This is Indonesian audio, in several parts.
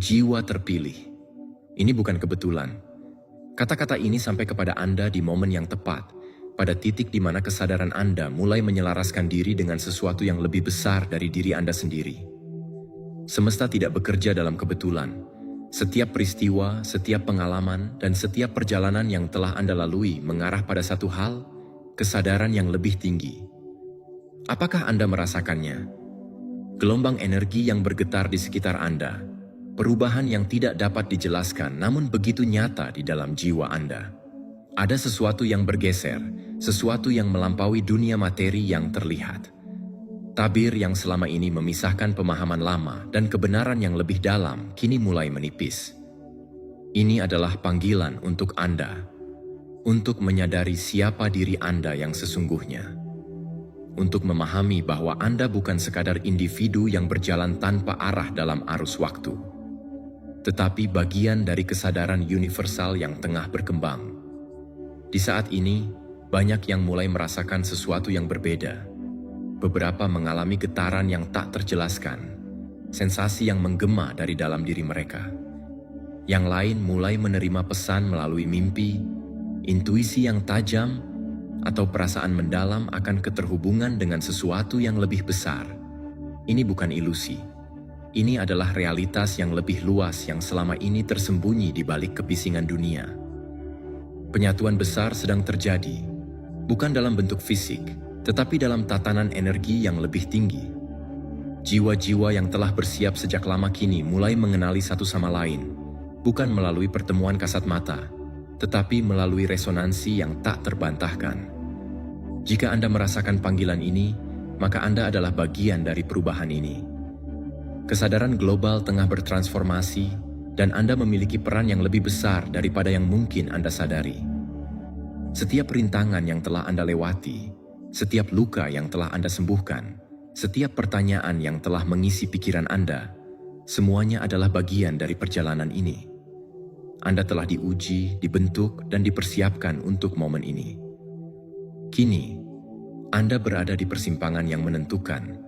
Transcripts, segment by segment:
Jiwa terpilih. Ini bukan kebetulan. Kata-kata ini sampai kepada Anda di momen yang tepat, pada titik di mana kesadaran Anda mulai menyelaraskan diri dengan sesuatu yang lebih besar dari diri Anda sendiri. Semesta tidak bekerja dalam kebetulan. Setiap peristiwa, setiap pengalaman, dan setiap perjalanan yang telah Anda lalui mengarah pada satu hal, kesadaran yang lebih tinggi. Apakah Anda merasakannya? Gelombang energi yang bergetar di sekitar Anda, perubahan yang tidak dapat dijelaskan namun begitu nyata di dalam jiwa Anda. Ada sesuatu yang bergeser, sesuatu yang melampaui dunia materi yang terlihat. Tabir yang selama ini memisahkan pemahaman lama dan kebenaran yang lebih dalam kini mulai menipis. Ini adalah panggilan untuk Anda, untuk menyadari siapa diri Anda yang sesungguhnya. Untuk memahami bahwa Anda bukan sekadar individu yang berjalan tanpa arah dalam arus waktu, tetapi bagian dari kesadaran universal yang tengah berkembang. Di saat ini, banyak yang mulai merasakan sesuatu yang berbeda. Beberapa mengalami getaran yang tak terjelaskan, sensasi yang menggema dari dalam diri mereka. Yang lain mulai menerima pesan melalui mimpi, intuisi yang tajam, atau perasaan mendalam akan keterhubungan dengan sesuatu yang lebih besar. Ini bukan ilusi. Ini adalah realitas yang lebih luas yang selama ini tersembunyi di balik kebisingan dunia. Penyatuan besar sedang terjadi, bukan dalam bentuk fisik, tetapi dalam tatanan energi yang lebih tinggi. Jiwa-jiwa yang telah bersiap sejak lama kini mulai mengenali satu sama lain, bukan melalui pertemuan kasat mata, tetapi melalui resonansi yang tak terbantahkan. Jika Anda merasakan panggilan ini, maka Anda adalah bagian dari perubahan ini. Kesadaran global tengah bertransformasi, dan Anda memiliki peran yang lebih besar daripada yang mungkin Anda sadari. Setiap rintangan yang telah Anda lewati, setiap luka yang telah Anda sembuhkan, setiap pertanyaan yang telah mengisi pikiran Anda, semuanya adalah bagian dari perjalanan ini. Anda telah diuji, dibentuk, dan dipersiapkan untuk momen ini. Kini, Anda berada di persimpangan yang menentukan,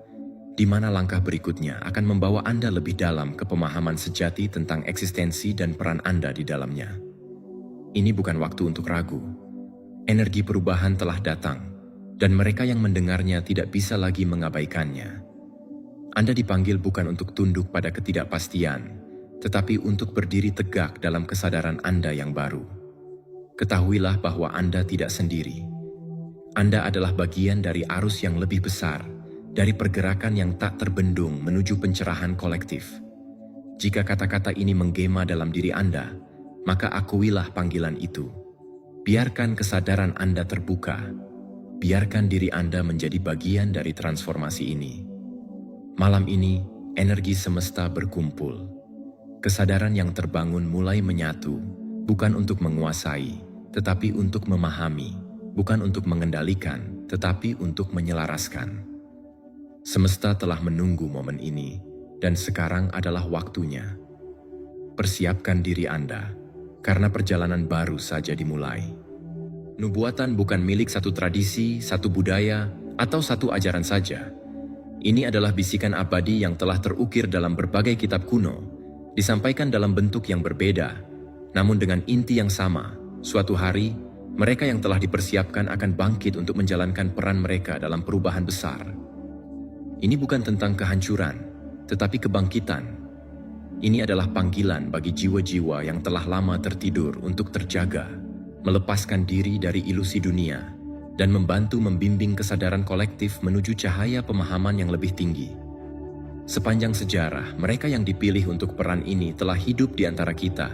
di mana langkah berikutnya akan membawa Anda lebih dalam ke pemahaman sejati tentang eksistensi dan peran Anda di dalamnya. Ini bukan waktu untuk ragu. Energi perubahan telah datang, dan mereka yang mendengarnya tidak bisa lagi mengabaikannya. Anda dipanggil bukan untuk tunduk pada ketidakpastian, tetapi untuk berdiri tegak dalam kesadaran Anda yang baru. Ketahuilah bahwa Anda tidak sendiri. Anda adalah bagian dari arus yang lebih besar, dari pergerakan yang tak terbendung menuju pencerahan kolektif. Jika kata-kata ini menggema dalam diri Anda, maka akuilah panggilan itu. Biarkan kesadaran Anda terbuka. Biarkan diri Anda menjadi bagian dari transformasi ini. Malam ini, energi semesta berkumpul. Kesadaran yang terbangun mulai menyatu, bukan untuk menguasai, tetapi untuk memahami, bukan untuk mengendalikan, tetapi untuk menyelaraskan. Semesta telah menunggu momen ini, dan sekarang adalah waktunya. Persiapkan diri Anda, karena perjalanan baru saja dimulai. Nubuatan bukan milik satu tradisi, satu budaya, atau satu ajaran saja. Ini adalah bisikan abadi yang telah terukir dalam berbagai kitab kuno, disampaikan dalam bentuk yang berbeda, namun dengan inti yang sama. Suatu hari, mereka yang telah dipersiapkan akan bangkit untuk menjalankan peran mereka dalam perubahan besar. Ini bukan tentang kehancuran, tetapi kebangkitan. Ini adalah panggilan bagi jiwa-jiwa yang telah lama tertidur untuk terjaga, melepaskan diri dari ilusi dunia, dan membantu membimbing kesadaran kolektif menuju cahaya pemahaman yang lebih tinggi. Sepanjang sejarah, mereka yang dipilih untuk peran ini telah hidup di antara kita.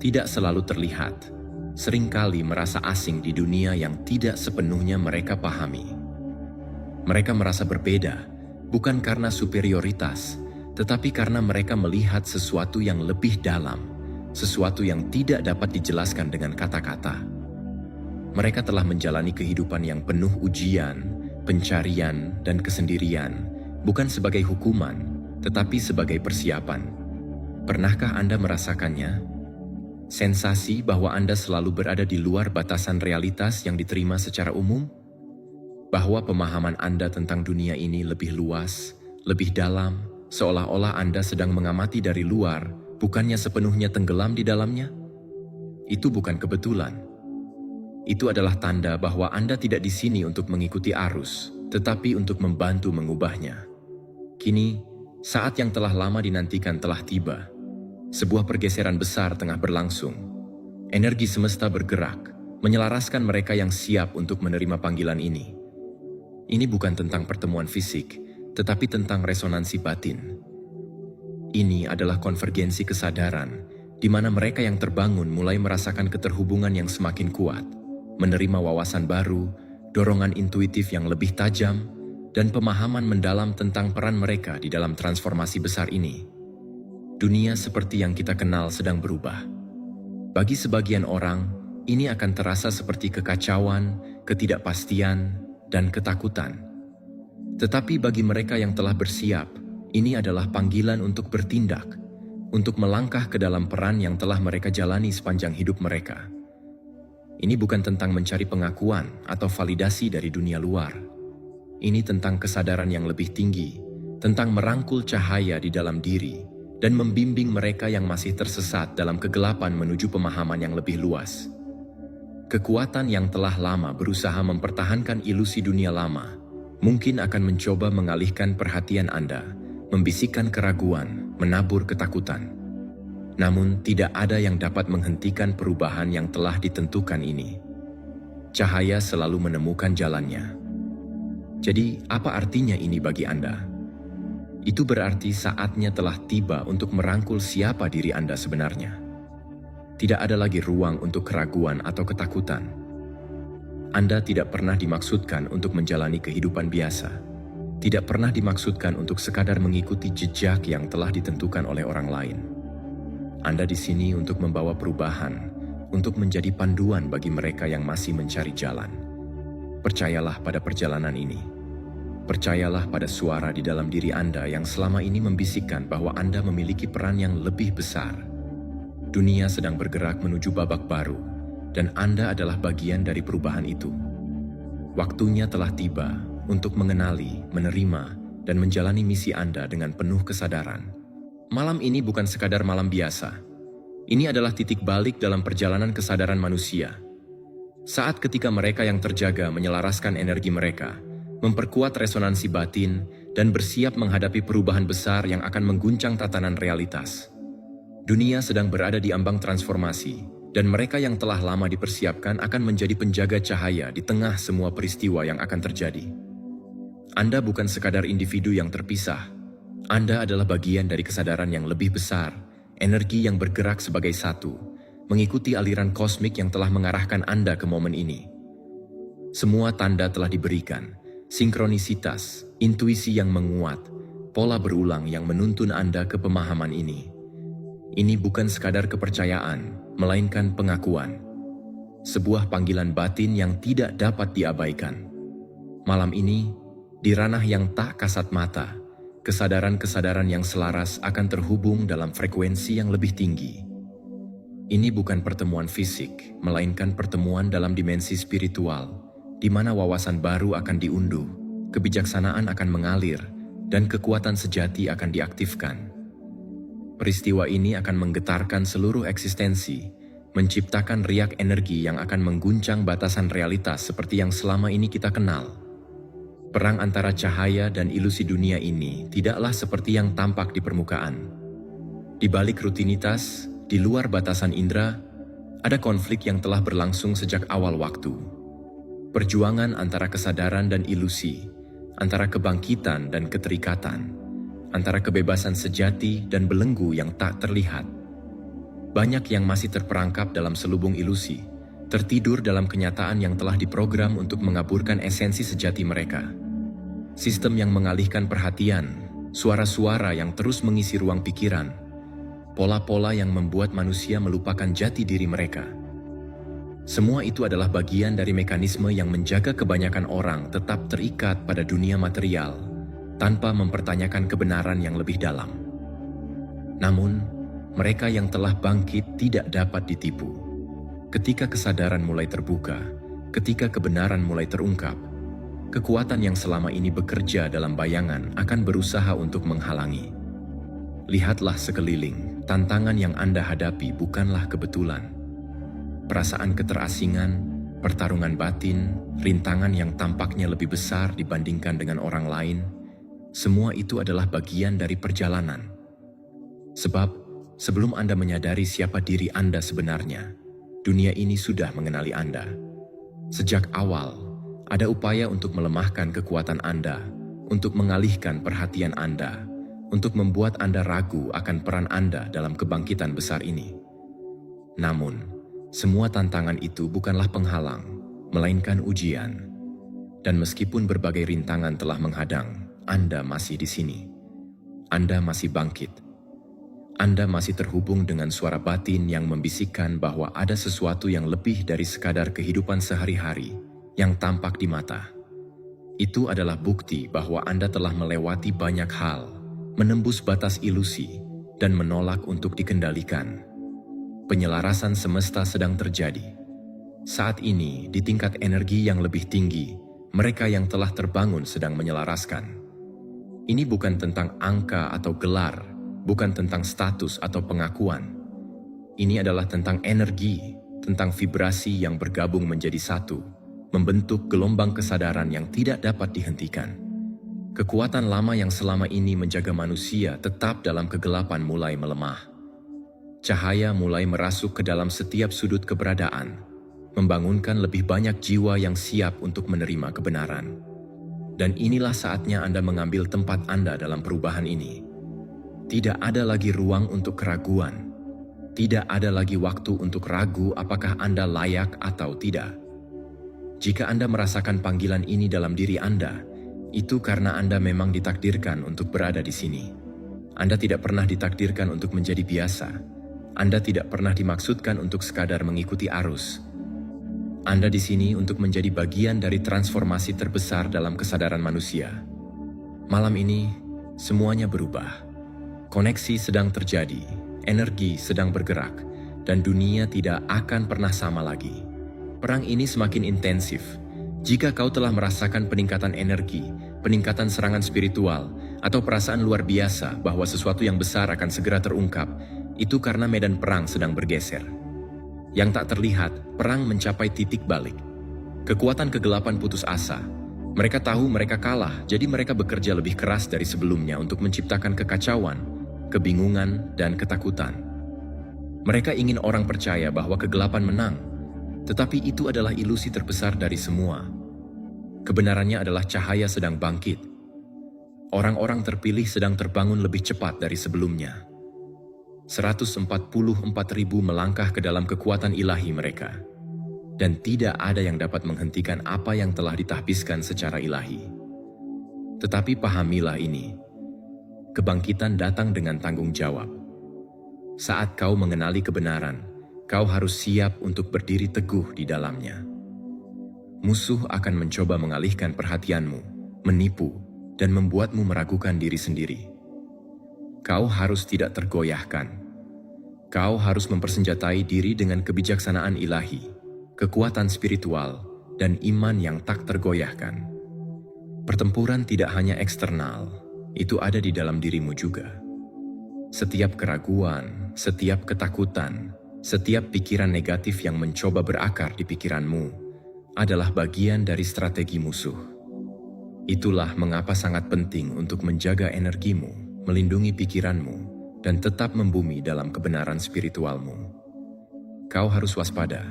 Tidak selalu terlihat, seringkali merasa asing di dunia yang tidak sepenuhnya mereka pahami. Mereka merasa berbeda, bukan karena superioritas, tetapi karena mereka melihat sesuatu yang lebih dalam, sesuatu yang tidak dapat dijelaskan dengan kata-kata. Mereka telah menjalani kehidupan yang penuh ujian, pencarian, dan kesendirian, bukan sebagai hukuman, tetapi sebagai persiapan. Pernahkah Anda merasakannya? Sensasi bahwa Anda selalu berada di luar batasan realitas yang diterima secara umum? Bahwa pemahaman Anda tentang dunia ini lebih luas, lebih dalam, seolah-olah Anda sedang mengamati dari luar, bukannya sepenuhnya tenggelam di dalamnya? Itu bukan kebetulan. Itu adalah tanda bahwa Anda tidak di sini untuk mengikuti arus, tetapi untuk membantu mengubahnya. Kini, saat yang telah lama dinantikan telah tiba. Sebuah pergeseran besar tengah berlangsung. Energi semesta bergerak, menyelaraskan mereka yang siap untuk menerima panggilan ini. Ini bukan tentang pertemuan fisik, tetapi tentang resonansi batin. Ini adalah konvergensi kesadaran, di mana mereka yang terbangun mulai merasakan keterhubungan yang semakin kuat, menerima wawasan baru, dorongan intuitif yang lebih tajam, dan pemahaman mendalam tentang peran mereka di dalam transformasi besar ini. Dunia seperti yang kita kenal sedang berubah. Bagi sebagian orang, ini akan terasa seperti kekacauan, ketidakpastian, dan ketakutan. Tetapi bagi mereka yang telah bersiap, ini adalah panggilan untuk bertindak, untuk melangkah ke dalam peran yang telah mereka jalani sepanjang hidup mereka. Ini bukan tentang mencari pengakuan atau validasi dari dunia luar. Ini tentang kesadaran yang lebih tinggi, tentang merangkul cahaya di dalam diri, dan membimbing mereka yang masih tersesat dalam kegelapan menuju pemahaman yang lebih luas. Kekuatan yang telah lama berusaha mempertahankan ilusi dunia lama, mungkin akan mencoba mengalihkan perhatian Anda, membisikkan keraguan, menabur ketakutan. Namun tidak ada yang dapat menghentikan perubahan yang telah ditentukan ini. Cahaya selalu menemukan jalannya. Jadi, apa artinya ini bagi Anda? Itu berarti saatnya telah tiba untuk merangkul siapa diri Anda sebenarnya. Tidak ada lagi ruang untuk keraguan atau ketakutan. Anda tidak pernah dimaksudkan untuk menjalani kehidupan biasa. Tidak pernah dimaksudkan untuk sekadar mengikuti jejak yang telah ditentukan oleh orang lain. Anda di sini untuk membawa perubahan, untuk menjadi panduan bagi mereka yang masih mencari jalan. Percayalah pada perjalanan ini. Percayalah pada suara di dalam diri Anda yang selama ini membisikkan bahwa Anda memiliki peran yang lebih besar. Dunia sedang bergerak menuju babak baru, dan Anda adalah bagian dari perubahan itu. Waktunya telah tiba untuk mengenali, menerima, dan menjalani misi Anda dengan penuh kesadaran. Malam ini bukan sekadar malam biasa. Ini adalah titik balik dalam perjalanan kesadaran manusia. Saat ketika mereka yang terjaga menyelaraskan energi mereka, memperkuat resonansi batin, dan bersiap menghadapi perubahan besar yang akan mengguncang tatanan realitas. Dunia sedang berada di ambang transformasi, dan mereka yang telah lama dipersiapkan akan menjadi penjaga cahaya di tengah semua peristiwa yang akan terjadi. Anda bukan sekadar individu yang terpisah. Anda adalah bagian dari kesadaran yang lebih besar, energi yang bergerak sebagai satu, mengikuti aliran kosmik yang telah mengarahkan Anda ke momen ini. Semua tanda telah diberikan, sinkronisitas, intuisi yang menguat, pola berulang yang menuntun Anda ke pemahaman ini. Ini bukan sekadar kepercayaan, melainkan pengakuan. Sebuah panggilan batin yang tidak dapat diabaikan. Malam ini, di ranah yang tak kasat mata, kesadaran-kesadaran yang selaras akan terhubung dalam frekuensi yang lebih tinggi. Ini bukan pertemuan fisik, melainkan pertemuan dalam dimensi spiritual, di mana wawasan baru akan diunduh, kebijaksanaan akan mengalir, dan kekuatan sejati akan diaktifkan. Peristiwa ini akan menggetarkan seluruh eksistensi, menciptakan riak energi yang akan mengguncang batasan realitas seperti yang selama ini kita kenal. Perang antara cahaya dan ilusi dunia ini tidaklah seperti yang tampak di permukaan. Di balik rutinitas, di luar batasan indera, ada konflik yang telah berlangsung sejak awal waktu. Perjuangan antara kesadaran dan ilusi, antara kebangkitan dan keterikatan, antara kebebasan sejati dan belenggu yang tak terlihat. Banyak yang masih terperangkap dalam selubung ilusi, tertidur dalam kenyataan yang telah diprogram untuk mengaburkan esensi sejati mereka. Sistem yang mengalihkan perhatian, suara-suara yang terus mengisi ruang pikiran, pola-pola yang membuat manusia melupakan jati diri mereka. Semua itu adalah bagian dari mekanisme yang menjaga kebanyakan orang tetap terikat pada dunia material, tanpa mempertanyakan kebenaran yang lebih dalam. Namun, mereka yang telah bangkit tidak dapat ditipu. Ketika kesadaran mulai terbuka, ketika kebenaran mulai terungkap, kekuatan yang selama ini bekerja dalam bayangan akan berusaha untuk menghalangi. Lihatlah sekeliling, tantangan yang Anda hadapi bukanlah kebetulan. Perasaan keterasingan, pertarungan batin, rintangan yang tampaknya lebih besar dibandingkan dengan orang lain, semua itu adalah bagian dari perjalanan. Sebab, sebelum Anda menyadari siapa diri Anda sebenarnya, dunia ini sudah mengenali Anda. Sejak awal, ada upaya untuk melemahkan kekuatan Anda, untuk mengalihkan perhatian Anda, untuk membuat Anda ragu akan peran Anda dalam kebangkitan besar ini. Namun, semua tantangan itu bukanlah penghalang, melainkan ujian. Dan meskipun berbagai rintangan telah menghadang, Anda masih di sini. Anda masih bangkit. Anda masih terhubung dengan suara batin yang membisikkan bahwa ada sesuatu yang lebih dari sekadar kehidupan sehari-hari yang tampak di mata. Itu adalah bukti bahwa Anda telah melewati banyak hal, menembus batas ilusi, dan menolak untuk dikendalikan. Penyelarasan semesta sedang terjadi. Saat ini, di tingkat energi yang lebih tinggi, mereka yang telah terbangun sedang menyelaraskan. Ini bukan tentang angka atau gelar, bukan tentang status atau pengakuan. Ini adalah tentang energi, tentang vibrasi yang bergabung menjadi satu, membentuk gelombang kesadaran yang tidak dapat dihentikan. Kekuatan lama yang selama ini menjaga manusia tetap dalam kegelapan mulai melemah. Cahaya mulai merasuk ke dalam setiap sudut keberadaan, membangunkan lebih banyak jiwa yang siap untuk menerima kebenaran. Dan inilah saatnya Anda mengambil tempat Anda dalam perubahan ini. Tidak ada lagi ruang untuk keraguan. Tidak ada lagi waktu untuk ragu apakah Anda layak atau tidak. Jika Anda merasakan panggilan ini dalam diri Anda, itu karena Anda memang ditakdirkan untuk berada di sini. Anda tidak pernah ditakdirkan untuk menjadi biasa. Anda tidak pernah dimaksudkan untuk sekadar mengikuti arus. Anda di sini untuk menjadi bagian dari transformasi terbesar dalam kesadaran manusia. Malam ini, semuanya berubah. Koneksi sedang terjadi, energi sedang bergerak, dan dunia tidak akan pernah sama lagi. Perang ini semakin intensif. Jika kau telah merasakan peningkatan energi, peningkatan serangan spiritual, atau perasaan luar biasa bahwa sesuatu yang besar akan segera terungkap, itu karena medan perang sedang bergeser. Yang tak terlihat, perang mencapai titik balik. Kekuatan kegelapan putus asa. Mereka tahu mereka kalah, jadi mereka bekerja lebih keras dari sebelumnya untuk menciptakan kekacauan, kebingungan, dan ketakutan. Mereka ingin orang percaya bahwa kegelapan menang, tetapi itu adalah ilusi terbesar dari semua. Kebenarannya adalah cahaya sedang bangkit. Orang-orang terpilih sedang terbangun lebih cepat dari sebelumnya. 144.000 melangkah ke dalam kekuatan ilahi mereka. Dan tidak ada yang dapat menghentikan apa yang telah ditahbiskan secara ilahi. Tetapi pahamilah ini. Kebangkitan datang dengan tanggung jawab. Saat kau mengenali kebenaran, kau harus siap untuk berdiri teguh di dalamnya. Musuh akan mencoba mengalihkan perhatianmu, menipu, dan membuatmu meragukan diri sendiri. Kau harus tidak tergoyahkan. Kau harus mempersenjatai diri dengan kebijaksanaan ilahi, kekuatan spiritual, dan iman yang tak tergoyahkan. Pertempuran tidak hanya eksternal, itu ada di dalam dirimu juga. Setiap keraguan, setiap ketakutan, setiap pikiran negatif yang mencoba berakar di pikiranmu adalah bagian dari strategi musuh. Itulah mengapa sangat penting untuk menjaga energimu, melindungi pikiranmu, dan tetap membumi dalam kebenaran spiritualmu. Kau harus waspada.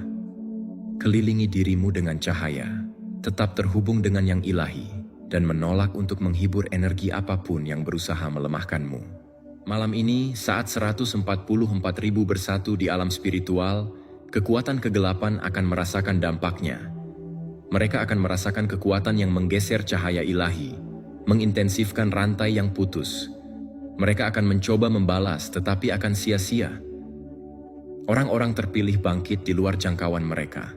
Kelilingi dirimu dengan cahaya, tetap terhubung dengan yang ilahi, dan menolak untuk menghibur energi apapun yang berusaha melemahkanmu. Malam ini, saat 144.000 bersatu di alam spiritual, kekuatan kegelapan akan merasakan dampaknya. Mereka akan merasakan kekuatan yang menggeser cahaya ilahi, mengintensifkan rantai yang putus. Mereka akan mencoba membalas, tetapi akan sia-sia. Orang-orang terpilih bangkit di luar jangkauan mereka.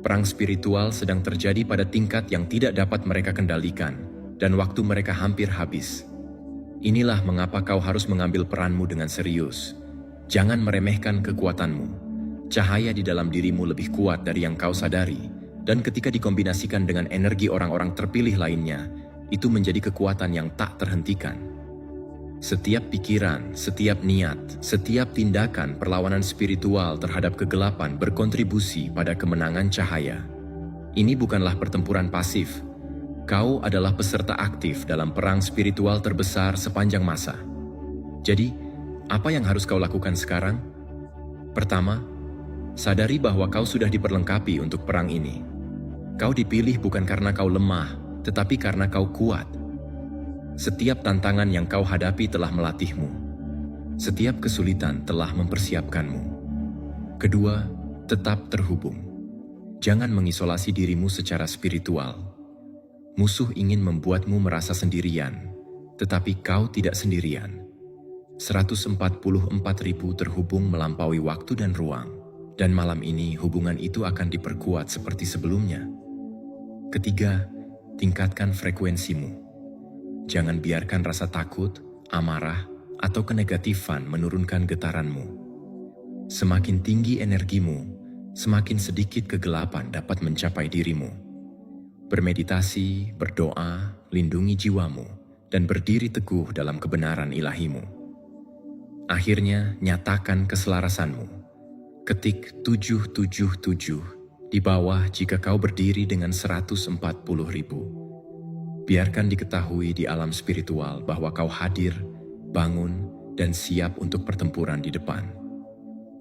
Perang spiritual sedang terjadi pada tingkat yang tidak dapat mereka kendalikan, dan waktu mereka hampir habis. Inilah mengapa kau harus mengambil peranmu dengan serius. Jangan meremehkan kekuatanmu. Cahaya di dalam dirimu lebih kuat dari yang kau sadari, dan ketika dikombinasikan dengan energi orang-orang terpilih lainnya, itu menjadi kekuatan yang tak terhentikan. Setiap pikiran, setiap niat, setiap tindakan perlawanan spiritual terhadap kegelapan berkontribusi pada kemenangan cahaya. Ini bukanlah pertempuran pasif. Kau adalah peserta aktif dalam perang spiritual terbesar sepanjang masa. Jadi, apa yang harus kau lakukan sekarang? Pertama, sadari bahwa kau sudah diperlengkapi untuk perang ini. Kau dipilih bukan karena kau lemah, tetapi karena kau kuat. Setiap tantangan yang kau hadapi telah melatihmu. Setiap kesulitan telah mempersiapkanmu. Kedua, tetap terhubung. Jangan mengisolasi dirimu secara spiritual. Musuh ingin membuatmu merasa sendirian, tetapi kau tidak sendirian. 144.000 terhubung melampaui waktu dan ruang, dan malam ini hubungan itu akan diperkuat seperti sebelumnya. Ketiga, tingkatkan frekuensimu. Jangan biarkan rasa takut, amarah, atau kenegatifan menurunkan getaranmu. Semakin tinggi energimu, semakin sedikit kegelapan dapat mencapai dirimu. Bermeditasi, berdoa, lindungi jiwamu, dan berdiri teguh dalam kebenaran ilahimu. Akhirnya, nyatakan keselarasanmu. Ketik 777 di bawah jika kau berdiri dengan 140.000. Biarkan diketahui di alam spiritual bahwa kau hadir, bangun, dan siap untuk pertempuran di depan.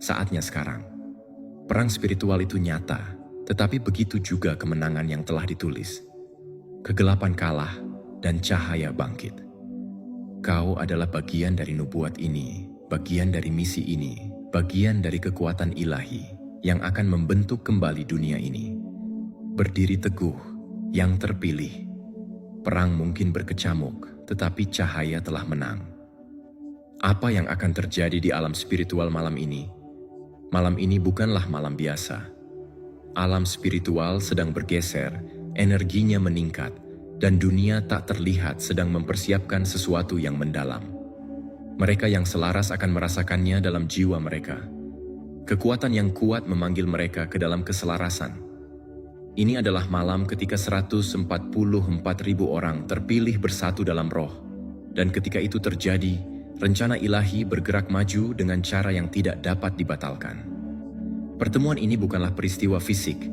Saatnya sekarang. Perang spiritual itu nyata, tetapi begitu juga kemenangan yang telah ditulis. Kegelapan kalah dan cahaya bangkit. Kau adalah bagian dari nubuat ini, bagian dari misi ini, bagian dari kekuatan ilahi yang akan membentuk kembali dunia ini. Berdiri teguh, yang terpilih. Perang mungkin berkecamuk, tetapi cahaya telah menang. Apa yang akan terjadi di alam spiritual malam ini? Malam ini bukanlah malam biasa. Alam spiritual sedang bergeser, energinya meningkat, dan dunia tak terlihat sedang mempersiapkan sesuatu yang mendalam. Mereka yang selaras akan merasakannya dalam jiwa mereka. Kekuatan yang kuat memanggil mereka ke dalam keselarasan. Ini adalah malam ketika 144.000 orang terpilih bersatu dalam roh. Dan ketika itu terjadi, rencana ilahi bergerak maju dengan cara yang tidak dapat dibatalkan. Pertemuan ini bukanlah peristiwa fisik.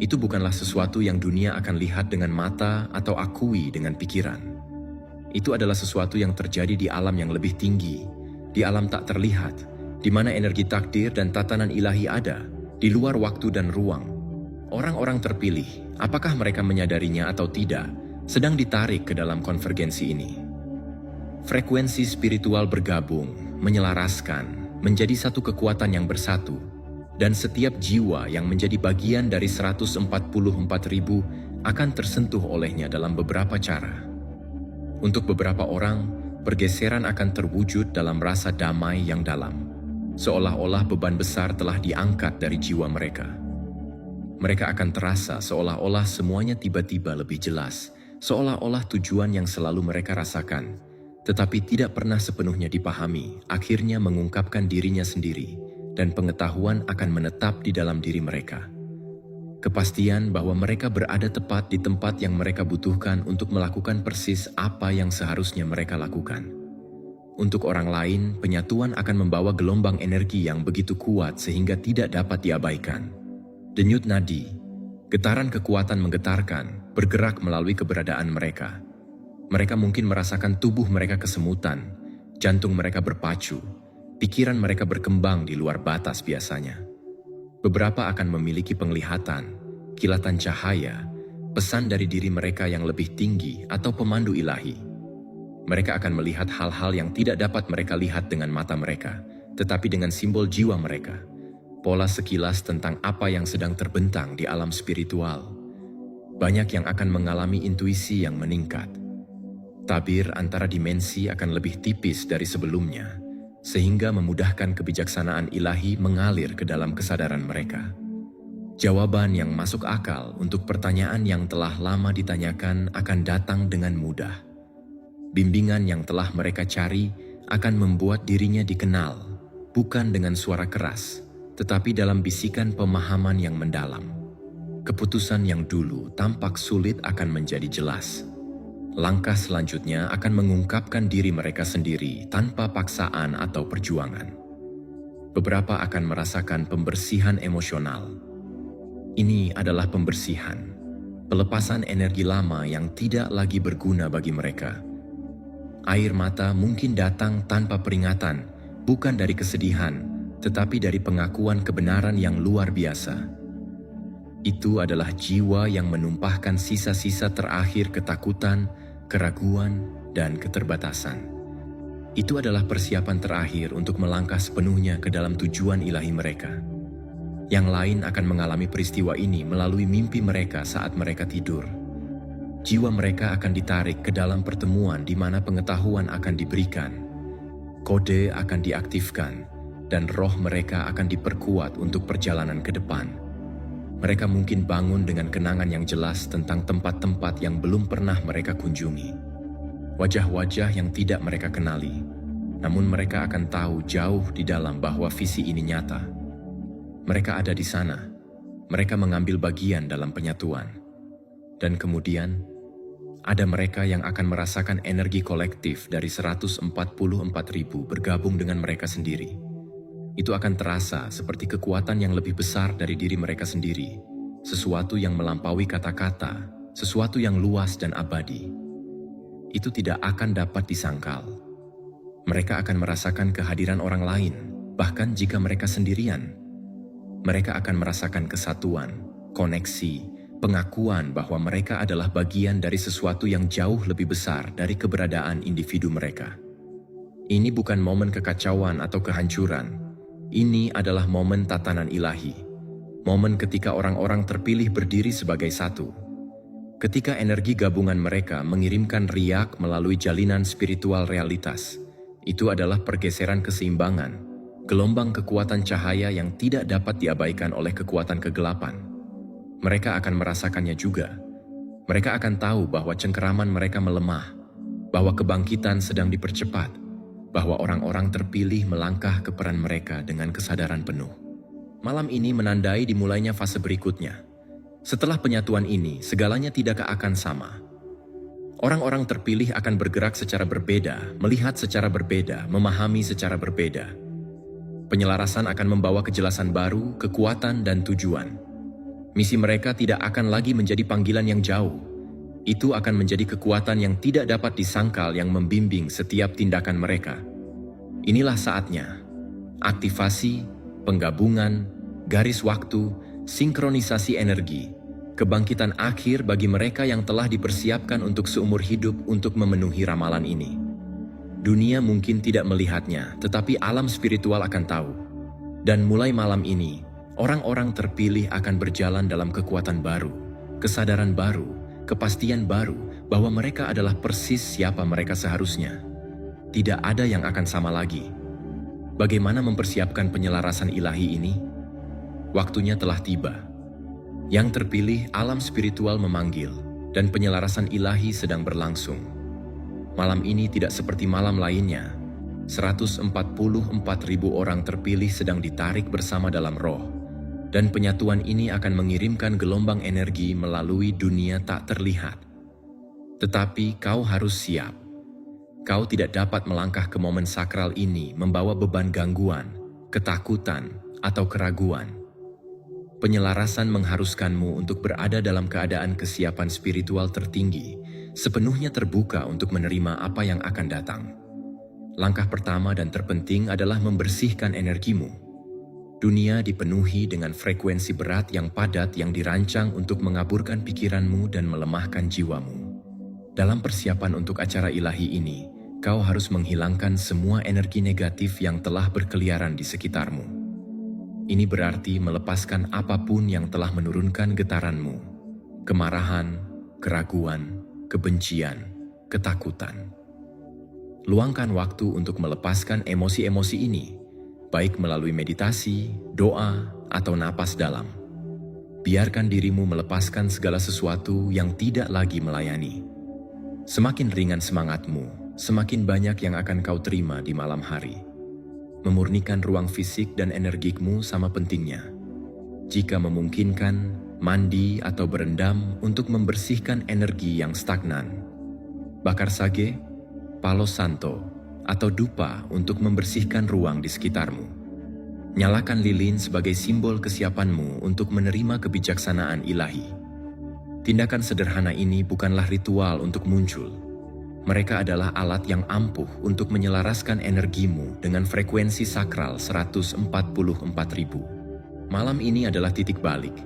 Itu bukanlah sesuatu yang dunia akan lihat dengan mata atau akui dengan pikiran. Itu adalah sesuatu yang terjadi di alam yang lebih tinggi, di alam tak terlihat, di mana energi takdir dan tatanan ilahi ada, di luar waktu dan ruang. Orang-orang terpilih, apakah mereka menyadarinya atau tidak, sedang ditarik ke dalam konvergensi ini. Frekuensi spiritual bergabung, menyelaraskan, menjadi satu kekuatan yang bersatu, dan setiap jiwa yang menjadi bagian dari 144.000 akan tersentuh olehnya dalam beberapa cara. Untuk beberapa orang, pergeseran akan terwujud dalam rasa damai yang dalam, seolah-olah beban besar telah diangkat dari jiwa mereka. Mereka akan terasa seolah-olah semuanya tiba-tiba lebih jelas, seolah-olah tujuan yang selalu mereka rasakan, tetapi tidak pernah sepenuhnya dipahami, akhirnya mengungkapkan dirinya sendiri, dan pengetahuan akan menetap di dalam diri mereka. Kepastian bahwa mereka berada tepat di tempat yang mereka butuhkan untuk melakukan persis apa yang seharusnya mereka lakukan. Untuk orang lain, penyatuan akan membawa gelombang energi yang begitu kuat sehingga tidak dapat diabaikan. Denyut nadi, getaran kekuatan menggetarkan, bergerak melalui keberadaan mereka. Mereka mungkin merasakan tubuh mereka kesemutan, jantung mereka berpacu, pikiran mereka berkembang di luar batas biasanya. Beberapa akan memiliki penglihatan, kilatan cahaya, pesan dari diri mereka yang lebih tinggi atau pemandu ilahi. Mereka akan melihat hal-hal yang tidak dapat mereka lihat dengan mata mereka, tetapi dengan simbol jiwa mereka. Pola sekilas tentang apa yang sedang terbentang di alam spiritual. Banyak yang akan mengalami intuisi yang meningkat. Tabir antara dimensi akan lebih tipis dari sebelumnya, sehingga memudahkan kebijaksanaan ilahi mengalir ke dalam kesadaran mereka. Jawaban yang masuk akal untuk pertanyaan yang telah lama ditanyakan akan datang dengan mudah. Bimbingan yang telah mereka cari akan membuat dirinya dikenal, bukan dengan suara keras, tetapi dalam bisikan pemahaman yang mendalam. Keputusan yang dulu tampak sulit akan menjadi jelas. Langkah selanjutnya akan mengungkapkan diri mereka sendiri tanpa paksaan atau perjuangan. Beberapa akan merasakan pembersihan emosional. Ini adalah pembersihan, pelepasan energi lama yang tidak lagi berguna bagi mereka. Air mata mungkin datang tanpa peringatan, bukan dari kesedihan, tetapi dari pengakuan kebenaran yang luar biasa. Itu adalah jiwa yang menumpahkan sisa-sisa terakhir ketakutan, keraguan, dan keterbatasan. Itu adalah persiapan terakhir untuk melangkah sepenuhnya ke dalam tujuan ilahi mereka. Yang lain akan mengalami peristiwa ini melalui mimpi mereka saat mereka tidur. Jiwa mereka akan ditarik ke dalam pertemuan di mana pengetahuan akan diberikan, kode akan diaktifkan, dan roh mereka akan diperkuat untuk perjalanan ke depan. Mereka mungkin bangun dengan kenangan yang jelas tentang tempat-tempat yang belum pernah mereka kunjungi. Wajah-wajah yang tidak mereka kenali, namun mereka akan tahu jauh di dalam bahwa visi ini nyata. Mereka ada di sana, mereka mengambil bagian dalam penyatuan. Dan kemudian, ada mereka yang akan merasakan energi kolektif dari 144.000 bergabung dengan mereka sendiri. Itu akan terasa seperti kekuatan yang lebih besar dari diri mereka sendiri, sesuatu yang melampaui kata-kata, sesuatu yang luas dan abadi. Itu tidak akan dapat disangkal. Mereka akan merasakan kehadiran orang lain, bahkan jika mereka sendirian. Mereka akan merasakan kesatuan, koneksi, pengakuan bahwa mereka adalah bagian dari sesuatu yang jauh lebih besar dari keberadaan individu mereka. Ini bukan momen kekacauan atau kehancuran. Ini adalah momen tatanan ilahi, momen ketika orang-orang terpilih berdiri sebagai satu. Ketika energi gabungan mereka mengirimkan riak melalui jalinan spiritual realitas, itu adalah pergeseran keseimbangan, gelombang kekuatan cahaya yang tidak dapat diabaikan oleh kekuatan kegelapan. Mereka akan merasakannya juga. Mereka akan tahu bahwa cengkeraman mereka melemah, bahwa kebangkitan sedang dipercepat, bahwa orang-orang terpilih melangkah ke peran mereka dengan kesadaran penuh. Malam ini menandai dimulainya fase berikutnya. Setelah penyatuan ini, segalanya tidak akan sama. Orang-orang terpilih akan bergerak secara berbeda, melihat secara berbeda, memahami secara berbeda. Penyelarasan akan membawa kejelasan baru, kekuatan, dan tujuan. Misi mereka tidak akan lagi menjadi panggilan yang jauh. Itu akan menjadi kekuatan yang tidak dapat disangkal yang membimbing setiap tindakan mereka. Inilah saatnya. Aktivasi, penggabungan, garis waktu, sinkronisasi energi, kebangkitan akhir bagi mereka yang telah dipersiapkan untuk seumur hidup untuk memenuhi ramalan ini. Dunia mungkin tidak melihatnya, tetapi alam spiritual akan tahu. Dan mulai malam ini, orang-orang terpilih akan berjalan dalam kekuatan baru, kesadaran baru, kepastian baru bahwa mereka adalah persis siapa mereka seharusnya. Tidak ada yang akan sama lagi. Bagaimana mempersiapkan penyelarasan ilahi ini? Waktunya telah tiba. Yang terpilih, alam spiritual memanggil, dan penyelarasan ilahi sedang berlangsung. Malam ini tidak seperti malam lainnya. 144.000 orang terpilih sedang ditarik bersama dalam roh. Dan penyatuan ini akan mengirimkan gelombang energi melalui dunia tak terlihat. Tetapi kau harus siap. Kau tidak dapat melangkah ke momen sakral ini membawa beban gangguan, ketakutan, atau keraguan. Penyelarasan mengharuskanmu untuk berada dalam keadaan kesiapan spiritual tertinggi, sepenuhnya terbuka untuk menerima apa yang akan datang. Langkah pertama dan terpenting adalah membersihkan energimu. Dunia dipenuhi dengan frekuensi berat yang padat yang dirancang untuk mengaburkan pikiranmu dan melemahkan jiwamu. Dalam persiapan untuk acara ilahi ini, kau harus menghilangkan semua energi negatif yang telah berkeliaran di sekitarmu. Ini berarti melepaskan apapun yang telah menurunkan getaranmu, kemarahan, keraguan, kebencian, ketakutan. Luangkan waktu untuk melepaskan emosi-emosi ini, baik melalui meditasi, doa, atau napas dalam. Biarkan dirimu melepaskan segala sesuatu yang tidak lagi melayani. Semakin ringan semangatmu, semakin banyak yang akan kau terima di malam hari. Memurnikan ruang fisik dan energikmu sama pentingnya. Jika memungkinkan, mandi atau berendam untuk membersihkan energi yang stagnan. Bakar sage, palo santo, atau dupa untuk membersihkan ruang di sekitarmu. Nyalakan lilin sebagai simbol kesiapanmu untuk menerima kebijaksanaan ilahi. Tindakan sederhana ini bukanlah ritual untuk muncul. Mereka adalah alat yang ampuh untuk menyelaraskan energimu dengan frekuensi sakral 144.000. Malam ini adalah titik balik.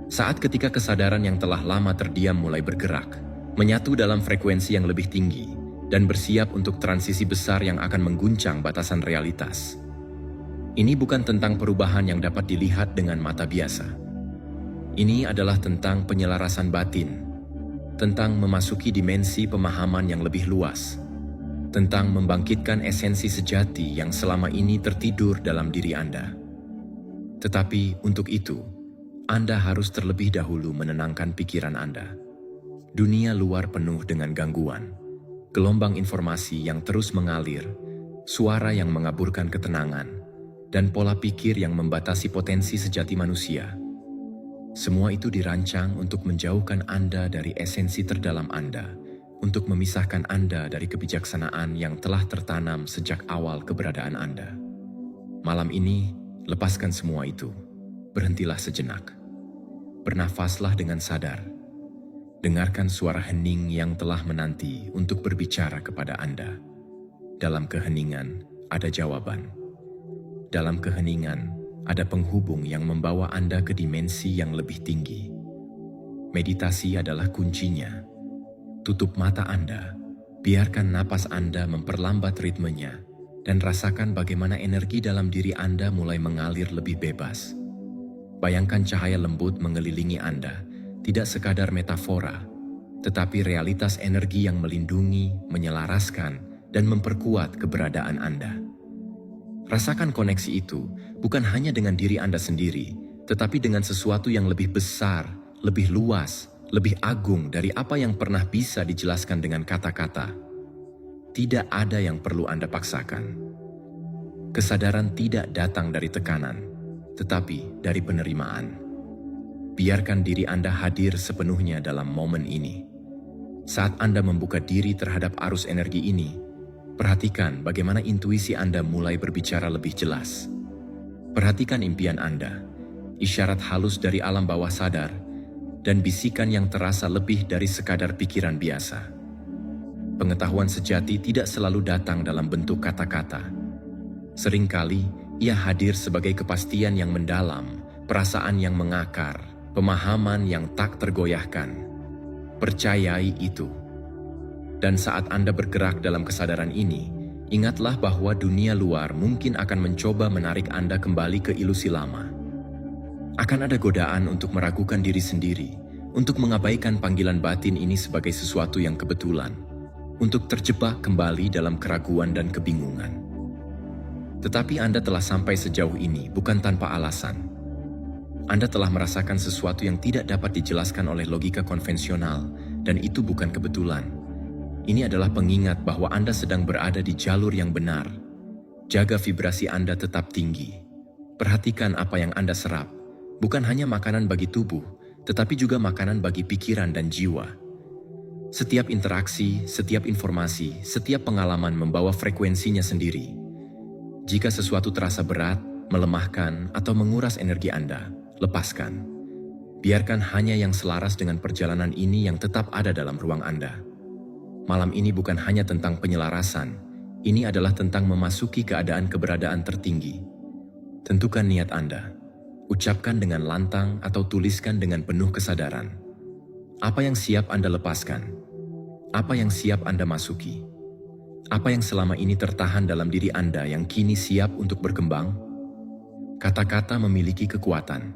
Saat ketika kesadaran yang telah lama terdiam mulai bergerak, menyatu dalam frekuensi yang lebih tinggi, dan bersiap untuk transisi besar yang akan mengguncang batasan realitas. Ini bukan tentang perubahan yang dapat dilihat dengan mata biasa. Ini adalah tentang penyelarasan batin, tentang memasuki dimensi pemahaman yang lebih luas, tentang membangkitkan esensi sejati yang selama ini tertidur dalam diri Anda. Tetapi untuk itu, Anda harus terlebih dahulu menenangkan pikiran Anda. Dunia luar penuh dengan gangguan, gelombang informasi yang terus mengalir, suara yang mengaburkan ketenangan, dan pola pikir yang membatasi potensi sejati manusia. Semua itu dirancang untuk menjauhkan Anda dari esensi terdalam Anda, untuk memisahkan Anda dari kebijaksanaan yang telah tertanam sejak awal keberadaan Anda. Malam ini, lepaskan semua itu. Berhentilah sejenak. Bernafaslah dengan sadar. Dengarkan suara hening yang telah menanti untuk berbicara kepada Anda. Dalam keheningan, ada jawaban. Dalam keheningan, ada penghubung yang membawa Anda ke dimensi yang lebih tinggi. Meditasi adalah kuncinya. Tutup mata Anda, biarkan napas Anda memperlambat ritmenya, dan rasakan bagaimana energi dalam diri Anda mulai mengalir lebih bebas. Bayangkan cahaya lembut mengelilingi Anda, tidak sekadar metafora, tetapi realitas energi yang melindungi, menyelaraskan, dan memperkuat keberadaan Anda. Rasakan koneksi itu bukan hanya dengan diri Anda sendiri, tetapi dengan sesuatu yang lebih besar, lebih luas, lebih agung dari apa yang pernah bisa dijelaskan dengan kata-kata. Tidak ada yang perlu Anda paksakan. Kesadaran tidak datang dari tekanan, tetapi dari penerimaan. Biarkan diri Anda hadir sepenuhnya dalam momen ini. Saat Anda membuka diri terhadap arus energi ini, perhatikan bagaimana intuisi Anda mulai berbicara lebih jelas. Perhatikan impian Anda, isyarat halus dari alam bawah sadar, dan bisikan yang terasa lebih dari sekadar pikiran biasa. Pengetahuan sejati tidak selalu datang dalam bentuk kata-kata. Seringkali, ia hadir sebagai kepastian yang mendalam, perasaan yang mengakar, pemahaman yang tak tergoyahkan. Percayai itu. Dan saat Anda bergerak dalam kesadaran ini, ingatlah bahwa dunia luar mungkin akan mencoba menarik Anda kembali ke ilusi lama. Akan ada godaan untuk meragukan diri sendiri, untuk mengabaikan panggilan batin ini sebagai sesuatu yang kebetulan, untuk terjebak kembali dalam keraguan dan kebingungan. Tetapi Anda telah sampai sejauh ini bukan tanpa alasan. Anda telah merasakan sesuatu yang tidak dapat dijelaskan oleh logika konvensional, dan itu bukan kebetulan. Ini adalah pengingat bahwa Anda sedang berada di jalur yang benar. Jaga vibrasi Anda tetap tinggi. Perhatikan apa yang Anda serap. Bukan hanya makanan bagi tubuh, tetapi juga makanan bagi pikiran dan jiwa. Setiap interaksi, setiap informasi, setiap pengalaman membawa frekuensinya sendiri. Jika sesuatu terasa berat, melemahkan, atau menguras energi Anda, lepaskan. Biarkan hanya yang selaras dengan perjalanan ini yang tetap ada dalam ruang Anda. Malam ini bukan hanya tentang penyelarasan, ini adalah tentang memasuki keadaan keberadaan tertinggi. Tentukan niat Anda, ucapkan dengan lantang atau tuliskan dengan penuh kesadaran. Apa yang siap Anda lepaskan? Apa yang siap Anda masuki? Apa yang selama ini tertahan dalam diri Anda yang kini siap untuk berkembang? Kata-kata memiliki kekuatan.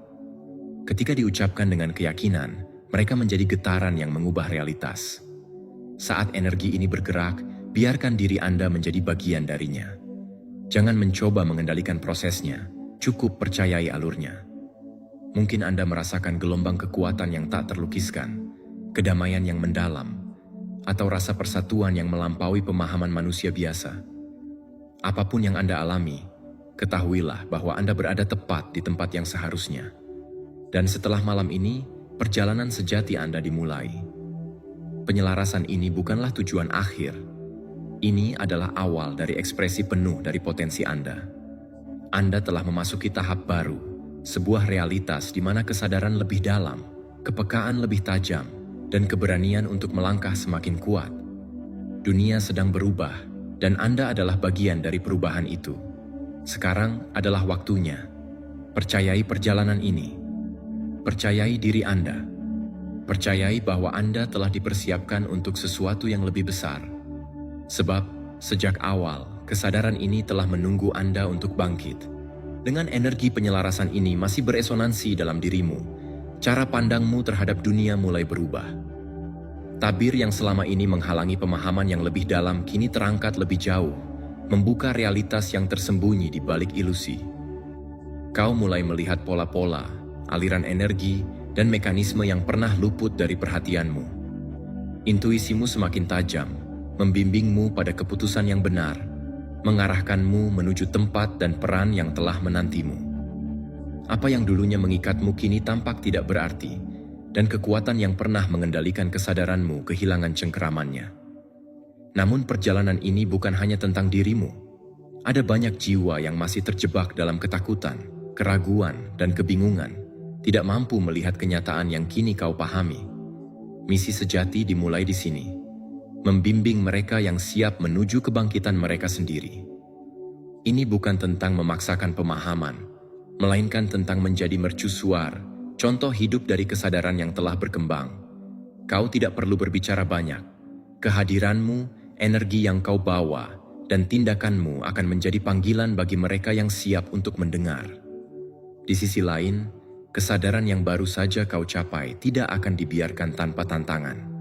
Ketika diucapkan dengan keyakinan, mereka menjadi getaran yang mengubah realitas. Saat energi ini bergerak, biarkan diri Anda menjadi bagian darinya. Jangan mencoba mengendalikan prosesnya, cukup percayai alurnya. Mungkin Anda merasakan gelombang kekuatan yang tak terlukiskan, kedamaian yang mendalam, atau rasa persatuan yang melampaui pemahaman manusia biasa. Apapun yang Anda alami, ketahuilah bahwa Anda berada tepat di tempat yang seharusnya. Dan setelah malam ini, perjalanan sejati Anda dimulai. Penyelarasan ini bukanlah tujuan akhir. Ini adalah awal dari ekspresi penuh dari potensi Anda. Anda telah memasuki tahap baru, sebuah realitas di mana kesadaran lebih dalam, kepekaan lebih tajam, dan keberanian untuk melangkah semakin kuat. Dunia sedang berubah, dan Anda adalah bagian dari perubahan itu. Sekarang adalah waktunya. Percayai perjalanan ini. Percayai diri Anda. Percayai bahwa Anda telah dipersiapkan untuk sesuatu yang lebih besar. Sebab, sejak awal, kesadaran ini telah menunggu Anda untuk bangkit. Dengan energi penyelarasan ini masih beresonansi dalam dirimu, cara pandangmu terhadap dunia mulai berubah. Tabir yang selama ini menghalangi pemahaman yang lebih dalam kini terangkat lebih jauh, membuka realitas yang tersembunyi di balik ilusi. Kau mulai melihat pola-pola, aliran energi, dan mekanisme yang pernah luput dari perhatianmu. Intuisimu semakin tajam, membimbingmu pada keputusan yang benar, mengarahkanmu menuju tempat dan peran yang telah menantimu. Apa yang dulunya mengikatmu kini tampak tidak berarti, dan kekuatan yang pernah mengendalikan kesadaranmu kehilangan cengkeramannya. Namun perjalanan ini bukan hanya tentang dirimu. Ada banyak jiwa yang masih terjebak dalam ketakutan, keraguan, dan kebingungan, tidak mampu melihat kenyataan yang kini kau pahami. Misi sejati dimulai di sini, membimbing mereka yang siap menuju kebangkitan mereka sendiri. Ini bukan tentang memaksakan pemahaman, melainkan tentang menjadi mercusuar, contoh hidup dari kesadaran yang telah berkembang. Kau tidak perlu berbicara banyak. Kehadiranmu, energi yang kau bawa, dan tindakanmu akan menjadi panggilan bagi mereka yang siap untuk mendengar. Di sisi lain, kesadaran yang baru saja kau capai tidak akan dibiarkan tanpa tantangan.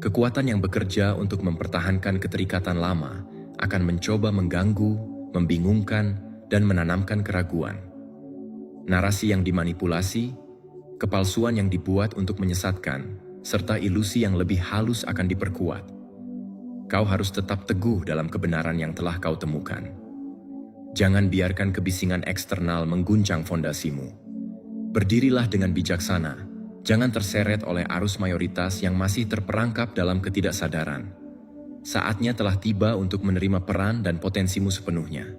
Kekuatan yang bekerja untuk mempertahankan keterikatan lama akan mencoba mengganggu, membingungkan, dan menanamkan keraguan. Narasi yang dimanipulasi, kepalsuan yang dibuat untuk menyesatkan, serta ilusi yang lebih halus akan diperkuat. Kau harus tetap teguh dalam kebenaran yang telah kau temukan. Jangan biarkan kebisingan eksternal mengguncang fondasimu. Berdirilah dengan bijaksana, jangan terseret oleh arus mayoritas yang masih terperangkap dalam ketidaksadaran. Saatnya telah tiba untuk menerima peran dan potensimu sepenuhnya.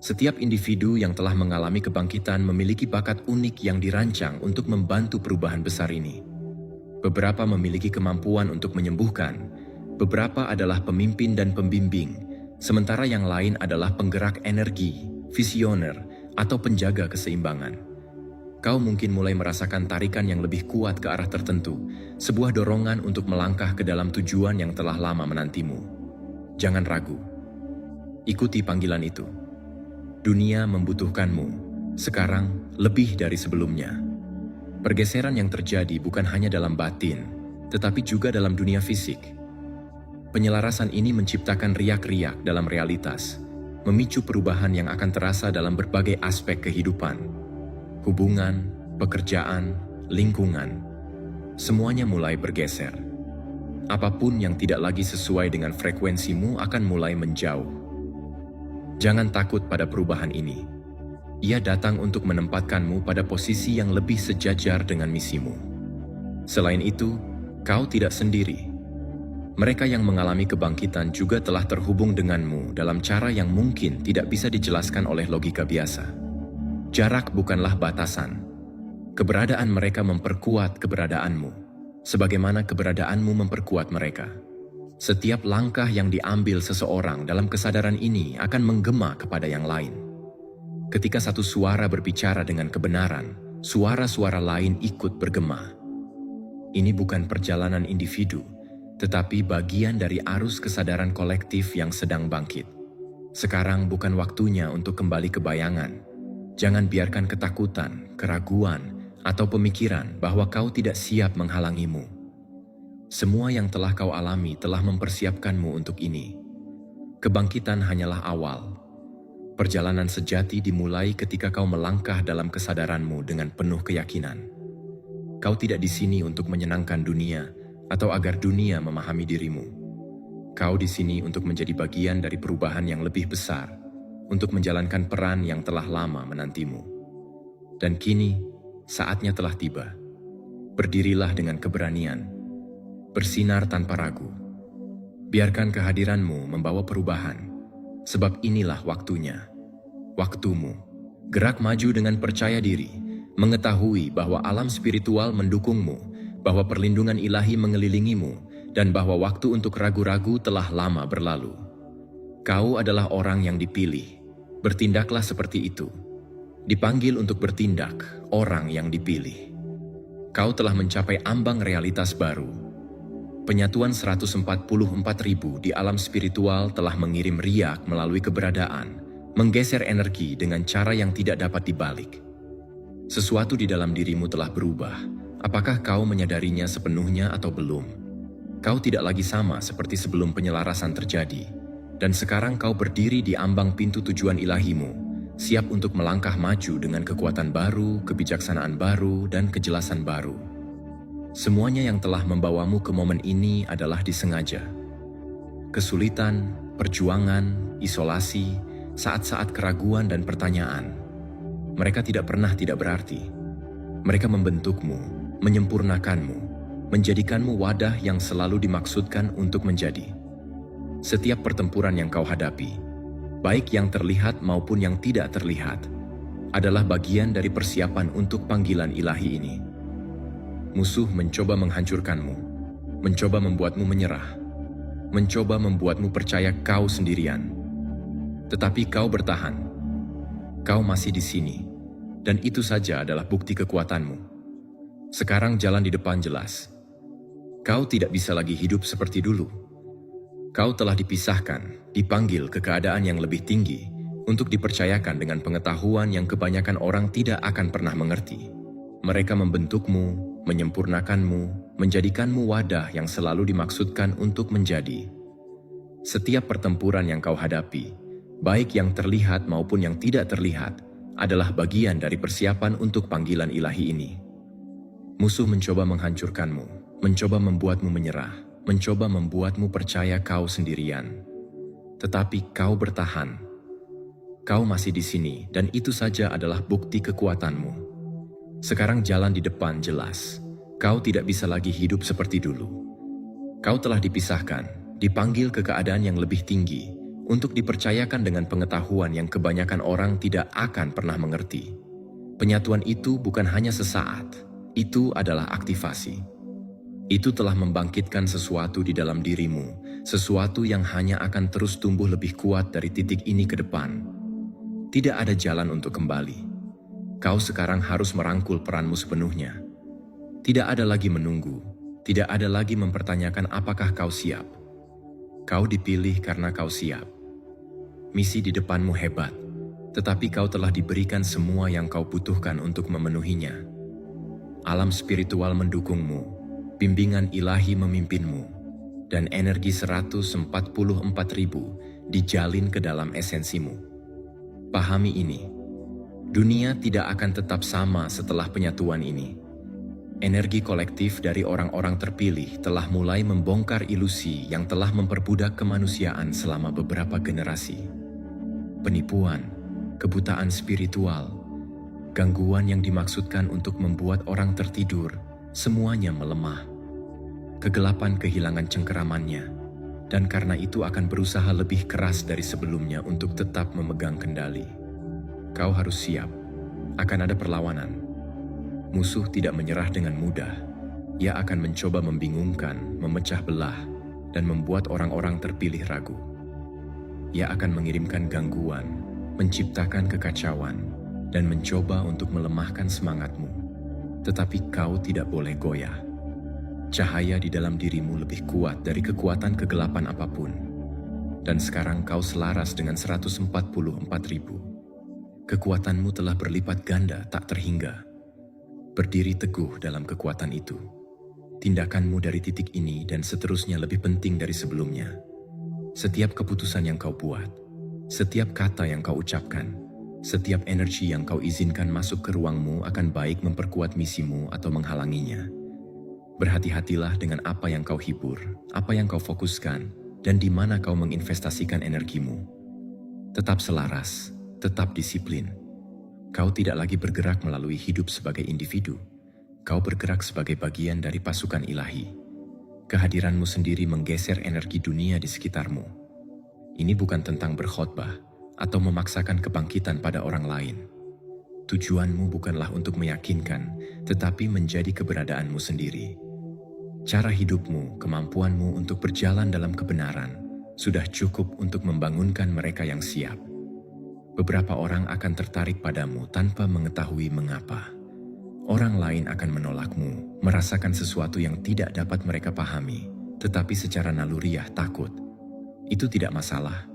Setiap individu yang telah mengalami kebangkitan memiliki bakat unik yang dirancang untuk membantu perubahan besar ini. Beberapa memiliki kemampuan untuk menyembuhkan, beberapa adalah pemimpin dan pembimbing, sementara yang lain adalah penggerak energi, visioner, atau penjaga keseimbangan. Kau mungkin mulai merasakan tarikan yang lebih kuat ke arah tertentu, sebuah dorongan untuk melangkah ke dalam tujuan yang telah lama menantimu. Jangan ragu. Ikuti panggilan itu. Dunia membutuhkanmu, sekarang lebih dari sebelumnya. Pergeseran yang terjadi bukan hanya dalam batin, tetapi juga dalam dunia fisik. Penyelarasan ini menciptakan riak-riak dalam realitas, memicu perubahan yang akan terasa dalam berbagai aspek kehidupan. Hubungan, pekerjaan, lingkungan, semuanya mulai bergeser. Apapun yang tidak lagi sesuai dengan frekuensimu akan mulai menjauh. Jangan takut pada perubahan ini. Ia datang untuk menempatkanmu pada posisi yang lebih sejajar dengan misimu. Selain itu, kau tidak sendiri. Mereka yang mengalami kebangkitan juga telah terhubung denganmu dalam cara yang mungkin tidak bisa dijelaskan oleh logika biasa. Jarak bukanlah batasan. Keberadaan mereka memperkuat keberadaanmu, sebagaimana keberadaanmu memperkuat mereka. Setiap langkah yang diambil seseorang dalam kesadaran ini akan menggema kepada yang lain. Ketika satu suara berbicara dengan kebenaran, suara-suara lain ikut bergema. Ini bukan perjalanan individu, tetapi bagian dari arus kesadaran kolektif yang sedang bangkit. Sekarang bukan waktunya untuk kembali ke bayangan. Jangan biarkan ketakutan, keraguan, atau pemikiran bahwa kau tidak siap menghalangimu. Semua yang telah kau alami telah mempersiapkanmu untuk ini. Kebangkitan hanyalah awal. Perjalanan sejati dimulai ketika kau melangkah dalam kesadaranmu dengan penuh keyakinan. Kau tidak di sini untuk menyenangkan dunia atau agar dunia memahami dirimu. Kau di sini untuk menjadi bagian dari perubahan yang lebih besar, untuk menjalankan peran yang telah lama menantimu. Dan kini, saatnya telah tiba. Berdirilah dengan keberanian. bersinar tanpa ragu. Biarkan kehadiranmu membawa perubahan, sebab inilah waktunya, waktumu. Gerak maju dengan percaya diri, mengetahui bahwa alam spiritual mendukungmu, bahwa perlindungan ilahi mengelilingimu, dan bahwa waktu untuk ragu-ragu telah lama berlalu. Kau adalah orang yang dipilih, bertindaklah seperti itu. Dipanggil untuk bertindak, orang yang dipilih. Kau telah mencapai ambang realitas baru. Penyatuan 144.000 di alam spiritual telah mengirim riak melalui keberadaan, menggeser energi dengan cara yang tidak dapat dibalik. Sesuatu di dalam dirimu telah berubah. Apakah kau menyadarinya sepenuhnya atau belum? Kau tidak lagi sama seperti sebelum penyelarasan terjadi. Dan sekarang kau berdiri di ambang pintu tujuan ilahimu, siap untuk melangkah maju dengan kekuatan baru, kebijaksanaan baru, dan kejelasan baru. Semuanya yang telah membawamu ke momen ini adalah disengaja. Kesulitan, perjuangan, isolasi, saat-saat keraguan dan pertanyaan. Mereka tidak pernah tidak berarti. Mereka membentukmu, menyempurnakanmu, menjadikanmu wadah yang selalu dimaksudkan untuk menjadi. Setiap pertempuran yang kau hadapi, baik yang terlihat maupun yang tidak terlihat, adalah bagian dari persiapan untuk panggilan ilahi ini. Musuh mencoba menghancurkanmu, mencoba membuatmu menyerah, mencoba membuatmu percaya kau sendirian. Tetapi kau bertahan. Kau masih di sini, dan itu saja adalah bukti kekuatanmu. Sekarang jalan di depan jelas. Kau tidak bisa lagi hidup seperti dulu. Kau telah dipisahkan, dipanggil ke keadaan yang lebih tinggi untuk dipercayakan dengan pengetahuan yang kebanyakan orang tidak akan pernah mengerti. Mereka membentukmu, menyempurnakanmu, menjadikanmu wadah yang selalu dimaksudkan untuk menjadi. Setiap pertempuran yang kau hadapi, baik yang terlihat maupun yang tidak terlihat, adalah bagian dari persiapan untuk panggilan ilahi ini. Musuh mencoba menghancurkanmu, mencoba membuatmu menyerah, mencoba membuatmu percaya kau sendirian. Tetapi kau bertahan. Kau masih di sini, dan itu saja adalah bukti kekuatanmu. Sekarang jalan di depan jelas. Kau tidak bisa lagi hidup seperti dulu. Kau telah dipisahkan, dipanggil ke keadaan yang lebih tinggi, untuk dipercayakan dengan pengetahuan yang kebanyakan orang tidak akan pernah mengerti. Penyatuan itu bukan hanya sesaat, itu adalah aktivasi. Itu telah membangkitkan sesuatu di dalam dirimu, sesuatu yang hanya akan terus tumbuh lebih kuat dari titik ini ke depan. Tidak ada jalan untuk kembali. Kau sekarang harus merangkul peranmu sepenuhnya. Tidak ada lagi menunggu, tidak ada lagi mempertanyakan apakah kau siap. Kau dipilih karena kau siap. Misi di depanmu hebat, tetapi kau telah diberikan semua yang kau butuhkan untuk memenuhinya. Alam spiritual mendukungmu, bimbingan ilahi memimpinmu, dan energi 144.000 dijalin ke dalam esensimu. Pahami ini, dunia tidak akan tetap sama setelah penyatuan ini. Energi kolektif dari orang-orang terpilih telah mulai membongkar ilusi yang telah memperbudak kemanusiaan selama beberapa generasi. Penipuan, kebutaan spiritual, gangguan yang dimaksudkan untuk membuat orang tertidur, semuanya melemah. Kegelapan kehilangan cengkeramannya, dan karena itu akan berusaha lebih keras dari sebelumnya untuk tetap memegang kendali. Kau harus siap, akan ada perlawanan. Musuh tidak menyerah dengan mudah. Ia akan mencoba membingungkan, memecah belah, dan membuat orang-orang terpilih ragu. Ia akan mengirimkan gangguan, menciptakan kekacauan, dan mencoba untuk melemahkan semangatmu. Tetapi kau tidak boleh goyah. Cahaya di dalam dirimu lebih kuat dari kekuatan kegelapan apapun. Dan sekarang kau selaras dengan 144.000. Kekuatanmu telah berlipat ganda tak terhingga. Berdiri teguh dalam kekuatan itu. Tindakanmu dari titik ini dan seterusnya lebih penting dari sebelumnya. Setiap keputusan yang kau buat, setiap kata yang kau ucapkan, setiap energi yang kau izinkan masuk ke ruangmu akan baik memperkuat misimu atau menghalanginya. Berhati-hatilah dengan apa yang kau hibur, apa yang kau fokuskan, dan di mana kau menginvestasikan energimu. Tetap selaras, tetap disiplin. Kau tidak lagi bergerak melalui hidup sebagai individu. Kau bergerak sebagai bagian dari pasukan ilahi. Kehadiranmu sendiri menggeser energi dunia di sekitarmu. Ini bukan tentang berkhotbah atau memaksakan kebangkitan pada orang lain. Tujuanmu bukanlah untuk meyakinkan, tetapi menjadi keberadaanmu sendiri. Cara hidupmu, kemampuanmu untuk berjalan dalam kebenaran, sudah cukup untuk membangunkan mereka yang siap. Beberapa orang akan tertarik padamu tanpa mengetahui mengapa. Orang lain akan menolakmu, merasakan sesuatu yang tidak dapat mereka pahami, tetapi secara naluriah takut. Itu tidak masalah.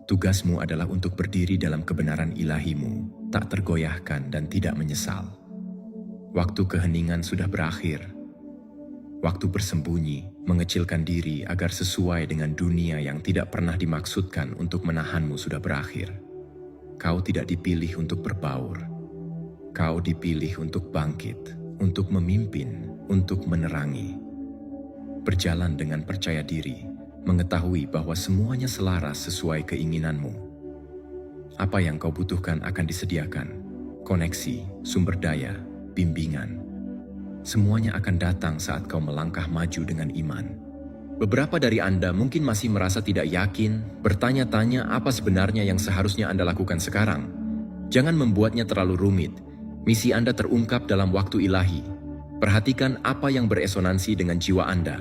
Tugasmu adalah untuk berdiri dalam kebenaran ilahimu, tak tergoyahkan dan tidak menyesal. Waktu keheningan sudah berakhir. Waktu bersembunyi, mengecilkan diri agar sesuai dengan dunia yang tidak pernah dimaksudkan untuk menahanmu sudah berakhir. Kau tidak dipilih untuk berbaur. Kau dipilih untuk bangkit, untuk memimpin, untuk menerangi. Berjalan dengan percaya diri, mengetahui bahwa semuanya selaras sesuai keinginanmu. Apa yang kau butuhkan akan disediakan. Koneksi, sumber daya, bimbingan. Semuanya akan datang saat kau melangkah maju dengan iman. Beberapa dari Anda mungkin masih merasa tidak yakin, bertanya-tanya apa sebenarnya yang seharusnya Anda lakukan sekarang. Jangan membuatnya terlalu rumit. Misi Anda terungkap dalam waktu ilahi. Perhatikan apa yang beresonansi dengan jiwa Anda.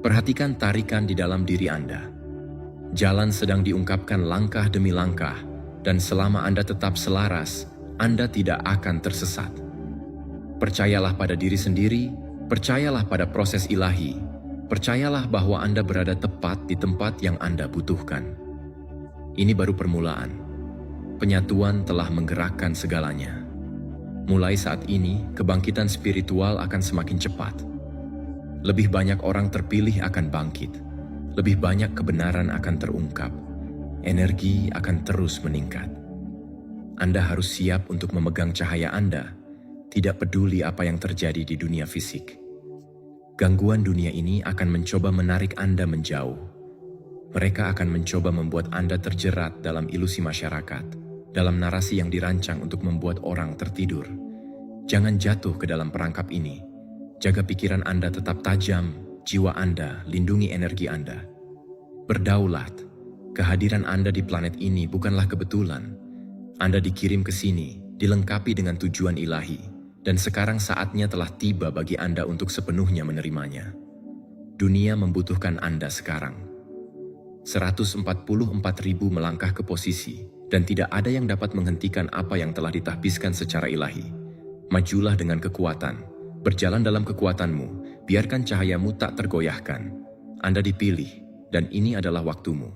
Perhatikan tarikan di dalam diri Anda. Jalan sedang diungkapkan langkah demi langkah, dan selama Anda tetap selaras, Anda tidak akan tersesat. Percayalah pada diri sendiri, percayalah pada proses ilahi, percayalah bahwa Anda berada tepat di tempat yang Anda butuhkan. Ini baru permulaan. Penyatuan telah menggerakkan segalanya. Mulai saat ini, kebangkitan spiritual akan semakin cepat. Lebih banyak orang terpilih akan bangkit. Lebih banyak kebenaran akan terungkap. Energi akan terus meningkat. Anda harus siap untuk memegang cahaya Anda, tidak peduli apa yang terjadi di dunia fisik. Gangguan dunia ini akan mencoba menarik Anda menjauh. Mereka akan mencoba membuat Anda terjerat dalam ilusi masyarakat, dalam narasi yang dirancang untuk membuat orang tertidur. Jangan jatuh ke dalam perangkap ini. Jaga pikiran Anda tetap tajam, jiwa Anda, lindungi energi Anda. Berdaulat, kehadiran Anda di planet ini bukanlah kebetulan. Anda dikirim ke sini, dilengkapi dengan tujuan ilahi, dan sekarang saatnya telah tiba bagi Anda untuk sepenuhnya menerimanya. Dunia membutuhkan Anda sekarang. 144.000 melangkah ke posisi, dan tidak ada yang dapat menghentikan apa yang telah ditahbiskan secara ilahi. Majulah dengan kekuatan. Berjalan dalam kekuatanmu, biarkan cahayamu tak tergoyahkan. Anda dipilih, dan ini adalah waktumu.